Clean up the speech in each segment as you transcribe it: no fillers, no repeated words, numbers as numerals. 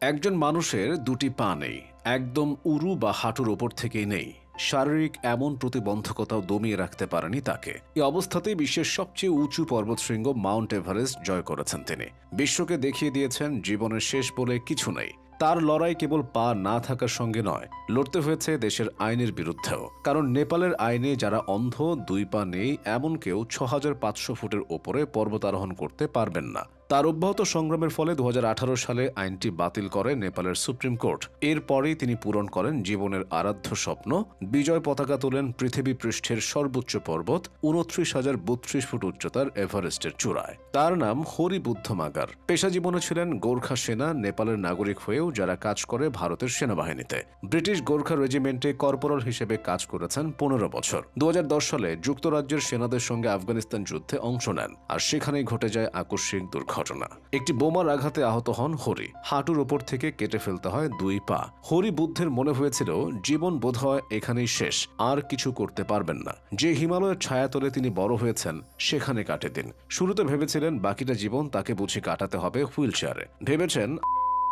একজন মানুষের দুটি পা নেই, একদম উরু বা হাঁটুর ওপর থেকেই নেই। শারীরিক এমন প্রতিবন্ধকতাও দমিয়ে রাখতে পারেনি তাকে। এই অবস্থাতেই বিশ্বের সবচেয়ে উঁচু পর্বতশৃঙ্গ মাউন্ট এভারেস্ট জয় করেছেন তিনি। বিশ্বকে দেখিয়ে দিয়েছেন জীবনের শেষ বলে কিছু নেই। তার লড়াই কেবল পা না থাকার সঙ্গে নয়, লড়তে হয়েছে দেশের আইনের বিরুদ্ধেও। কারণ নেপালের আইনে যারা অন্ধ, দুই পা নেই এমন কেউ ৬৫০০ ফুটের ওপরে পর্বতারোহণ করতে পারবেন না। তার অব্যাহত সংগ্রামের ফলে ২০১৮ সালে আইনটি বাতিল করে নেপালের সুপ্রিম কোর্ট। এরপরেই তিনি পূরণ করেন জীবনের আরাধ্য স্বপ্ন, বিজয় পতাকা তোলেন পৃথিবী পৃষ্ঠের সর্বোচ্চ পর্বত ২৯,০৩২ ফুট উচ্চতার এভারেস্টের চূড়ায়। তার নাম হরিবুদ্ধ মাগার। পেশা জীবনে ছিলেন গোর্খা সেনা, নেপালের নাগরিক হয়েও যারা কাজ করে ভারতের সেনাবাহিনীতে। ব্রিটিশ গোর্খা রেজিমেন্টে কর্পোরাল হিসেবে কাজ করেছেন ১৫ বছর। ২০১০ সালে যুক্তরাজ্যের সেনাদের সঙ্গে আফগানিস্তান যুদ্ধে অংশ নেন, আর সেখানেই ঘটে যায় আকস্মিক দুর্ঘটনা। একটি বোমার আঘাতে আহত হন হরি। হাঁটুর ওপর থেকে কেটে ফেলতে হয় দুই পা। হরি বুদ্ধের মনে হয়েছিল জীবন বোধহয় এখানেই শেষ, আর কিছু করতে পারবেন না। যে হিমালয়ের ছায়াতলে তিনি বড় হয়েছেন সেখানে কাটে দিন। শুরুতে ভেবেছিলেন বাকিটা জীবন তাকে বুঝি কাটাতে হবে হুইল চেয়ারে। ভেবেছেন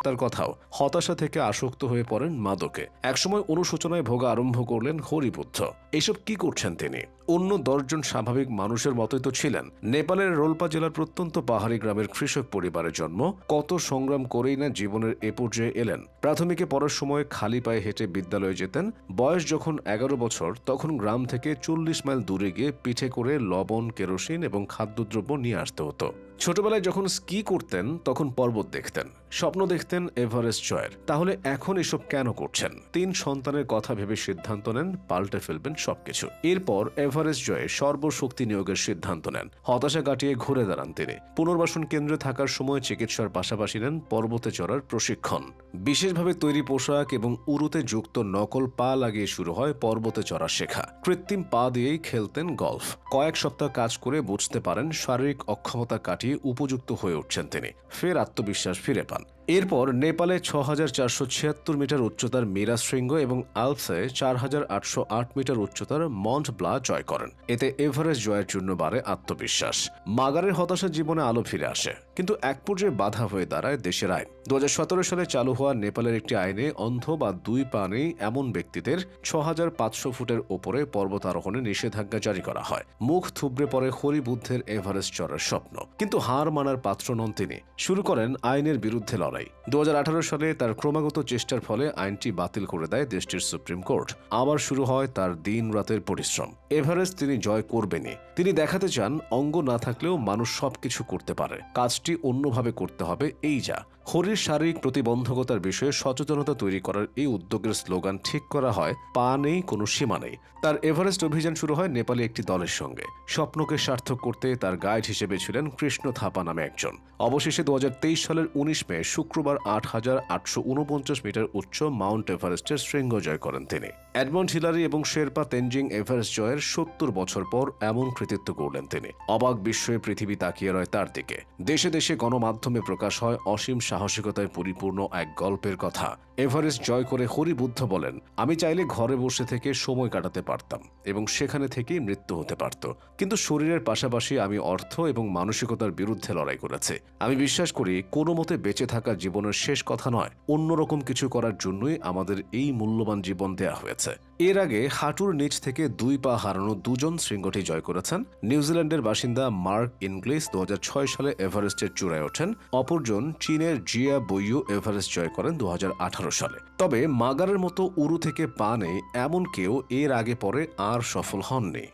তার কথাও। হতাশা থেকে আসক্ত হয়ে পড়েন মাদকে। একসময় অনুশোচনায় ভোগা আরম্ভ করলেন হরিবুদ্ধ। এসব কি করছেন তিনি? অন্য ১০ জন স্বাভাবিক মানুষের মতোই তো ছিলেন। নেপালের রোলপা জেলার প্রত্যন্ত পাহাড়ি গ্রামের কৃষক পরিবারের জন্ম। কত সংগ্রাম করেই না জীবনের এ পর্যায়ে এলেন। প্রাথমিকে পড়ার সময় খালি পায়ে হেঁটে বিদ্যালয়ে যেতেন। বয়স যখন ১১ বছর তখন গ্রাম থেকে ৪০ মাইল দূরে গিয়ে পিঠে করে লবণ, কেরোসিন এবং খাদ্যদ্রব্য নিয়ে আসতে হতো। ছোটবেলায় যখন স্কি করতেন তখন পর্বত দেখতেন, স্বপ্ন দেখতেন এভারেস্ট জয়ের। তাহলে এখন এসব কেন করছেন? ৩ সন্তানের কথা ভেবে সিদ্ধান্ত নেন পাল্টে ফেলবেন সবকিছু। এরপর এভারেস্ট জয়ে সর্বশক্তি নিয়োগের সিদ্ধান্ত নেন। হতাশা কাটিয়ে ঘুরে দাঁড়ান তিনি। পুনর্বাসন কেন্দ্রে থাকার সময় চিকিৎসার পাশাপাশি নেন পর্বতে চড়ার প্রশিক্ষণ। বিশেষভাবে তৈরি পোশাক এবং উরুতে যুক্ত নকল পা লাগিয়ে শুরু হয় পর্বতে চড়া শেখা। কৃত্রিম পা দিয়েই খেলতেন গলফ। কয়েক সপ্তাহ কাজ করে বুঝতে পারেন শারীরিক অক্ষমতা কাটিয়ে উপযুক্ত হয়ে উঠছেন তিনি। ফের আত্মবিশ্বাস ফিরে পান। এরপর নেপালে ৬,৪৭৬ মিটার উচ্চতার মিরা শৃঙ্গ এবং আলপসে ৪,৮০৮ মিটার উচ্চতার মন্ট ব্লা জয় করেন। এতে এভারেস্ট জয়ের জন্য বাড়ে আত্মবিশ্বাস। মাগারের হতাশা জীবনে আলো ফিরে আসে, কিন্তু এক পর্যায়ে বাধা হয়ে দাঁড়ায় দেশের আইন। ২০১৭ সালে চালু হওয়া নেপালের একটি আইনে অন্ধ বা দুই পা নেই এমন ব্যক্তিদের ৬৫০০ ফুটের ওপরে পর্বত আরোহণে নিষেধাজ্ঞা জারি করা হয়। মুখ থুবড়ে পড়ে হরিবুদ্ধের এভারেস্ট চড়ার স্বপ্ন। কিন্তু হার মানার পাত্র নন তিনি। শুরু করেন আইনের বিরুদ্ধে লড়াই। ২০১৮ সালে তার ক্রমাগত চেষ্টার ফলে আইনটি বাতিল করে দেয় দেশটির সুপ্রিম কোর্ট। আবার শুরু হয় তার দিন রাতের পরিশ্রম। এভারেস্ট তিনি জয় করবেনই। তিনি দেখাতে চান অঙ্গ না থাকলেও মানুষ সবকিছু করতে পারে, কাজটি অন্যভাবে করতে হবে, এই যা। হরির শারীরিক প্রতিবন্ধকতার বিষয়ে সচেতনতা তৈরি করার এই উদ্যোগের স্লোগান ঠিক করা হয়, পা নেই কোনো সীমা নেই। তার এভারেস্ট অভিযান শুরু হয় নেপালি একটি দলের সঙ্গে। স্বপ্নকে সার্থক করতে তার গাইড হিসেবে ছিলেন কৃষ্ণ থাপা নামে একজন। অবশেষে ২০২৩ সালের ১৯ মে শুক্রবার ৮,৮৪৯ মিটার উচ্চ মাউন্ট এভারেস্টের শৃঙ্গ জয় করেন তিনি। এডমন্ড হিলারি এবং শেরপা তেনজিং এভারেস্ট জয়ের ৭০ বছর পর এমন কৃতিত্ব করলেন তিনি। অবাক বিস্ময়ে পৃথিবী তাকিয়ে রয় তার দিকে। দেশে দেশে গণমাধ্যমে প্রকাশ হয় অসীম সাহসিকতায় পরিপূর্ণ এক গল্পের কথা। এভারেস্ট জয় করে হরিবুদ্ধ বলেন, আমি চাইলে ঘরে বসে থেকে সময় কাটাতে পারতাম এবং সেখানে থেকেই মৃত্যু হতে পারত, কিন্তু শরীরের পাশাপাশি আমি অর্থ এবং মানসিকতার বিরুদ্ধে লড়াই করেছি। আমি বিশ্বাস করি কোনো মতে বেঁচে থাকা জীবনের শেষ কথা নয়, অন্যরকম কিছু করার জন্যই আমাদের এই মূল্যবান জীবন দেয়া হয়েছে। এর আগে হাঁটুর নিচ থেকে দুই পা হারানো ২ জন শৃঙ্গটি জয় করেছেন। নিউজিল্যান্ডের বাসিন্দা মার্ক ইনগ্লিস ২০০৬ সালে এভারেস্টের চূড়ায় ওঠেন। অপরজন চীনের জিয়া বইয়ু এভারেস্ট জয় করেন ২০১৮ সালে। তবে মাগারের মতো উরু থেকে পা নেই এমন কেউ এর আগে পরে আর সফল হননি।